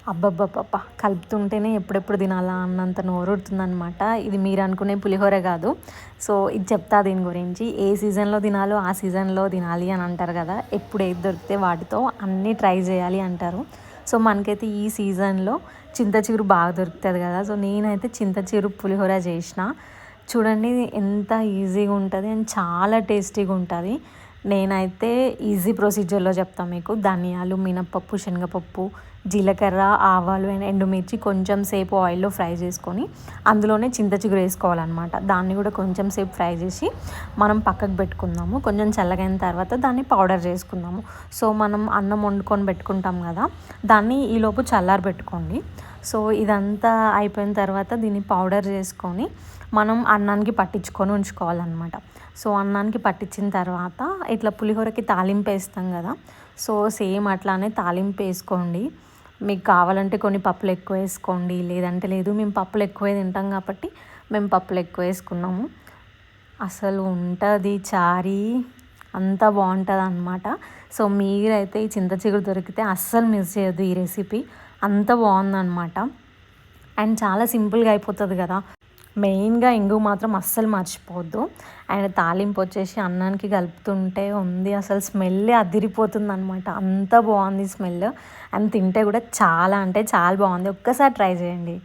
అబ్బబ్బబ్బబ్బా! కలుపుతుంటేనే ఎప్పుడెప్పుడు తినాలా అన్నంత నోరూరుతుందనమాట. ఇది మీరు అనుకునే పులిహోర కాదు. సో, ఇది చెప్తా దీని గురించి. ఏ సీజన్‌లో తినాలో ఆ సీజన్‌లో తినాలి అని అంటారు కదా! ఎప్పుడు ఏది దొరికితే వాటితో అన్నీ ట్రై చేయాలి అంటారు. సో, మనకైతే ఈ సీజన్‌లో చింత చిగురు బాగా దొరుకుతది కదా! సో, నేనైతే చింత చిగురు పులిహోర చేసిన. చూడండి ఎంత ఈజీగా ఉంటుంది అండ్ చాలా టేస్టీగా ఉంటుంది. నేనైతే ఈజీ ప్రొసీజర్‌లో చెప్తా మీకు. ధనియాలు, మినపప్పు, శనగపప్పు, జీలకర్ర, ఆవాలు అండ్ ఎండుమిర్చి కొంచెం సేపు ఆయిల్‌లో ఫ్రై చేసుకొని అందులోనే చింత చిగురు వేసుకోవాలన్నమాట. దాన్ని కూడా కొంచెం సేపు ఫ్రై చేసి మనం పక్కకు పెట్టుకుందాము. కొంచెం చల్లగైన తర్వాత దాన్ని పౌడర్ చేసుకుందాము. సో, మనం అన్నం వండుకొని పెట్టుకుంటాం కదా! దాన్ని ఈలోపు చల్లారబెట్టుకోండి. సో, ఇదంతా అయిపోయిన తర్వాత దీన్ని పౌడర్ చేసుకొని మనం అన్నానికి పట్టించుకొని ఉంచుకోవాలన్నమాట. సో, అన్నానికి పట్టించిన తర్వాత ఇట్లా పులిహోరకి తాలింపు వేస్తాం కదా! సో, సేమ్ అట్లానే తాలింపు వేసుకోండి. మీకు కావాలంటే కొన్ని పప్పులు ఎక్కువ వేసుకోండి, లేదంటే లేదు. మేము పప్పులు ఎక్కువే తింటాం కాబట్టి మేము పప్పులు ఎక్కువ వేసుకున్నాము. అసలు ఉంటుంది చారీ, అంత బాగుంటుందన్నమాట. సో, మీరైతే ఈ చింత చిగురు దొరికితే అస్సలు మిస్ చేయొద్దు ఈ రెసిపీ. అంత బాగుందన్నమాట అండ్ చాలా సింపుల్గా అయిపోతుంది కదా! మెయిన్గా ఇంగు మాత్రం అస్సలు మర్చిపోవద్దు. అండ్ తాలింపు వచ్చేసి అన్నానికి కలుపుతుంటే ఉంది అసలు స్మెల్లే అదిరిపోతుందనమాట. అంత బాగుంది స్మెల్. అండ్ తింటే కూడా చాలా అంటే చాలా బాగుంది. ఒక్కసారి ట్రై చేయండి.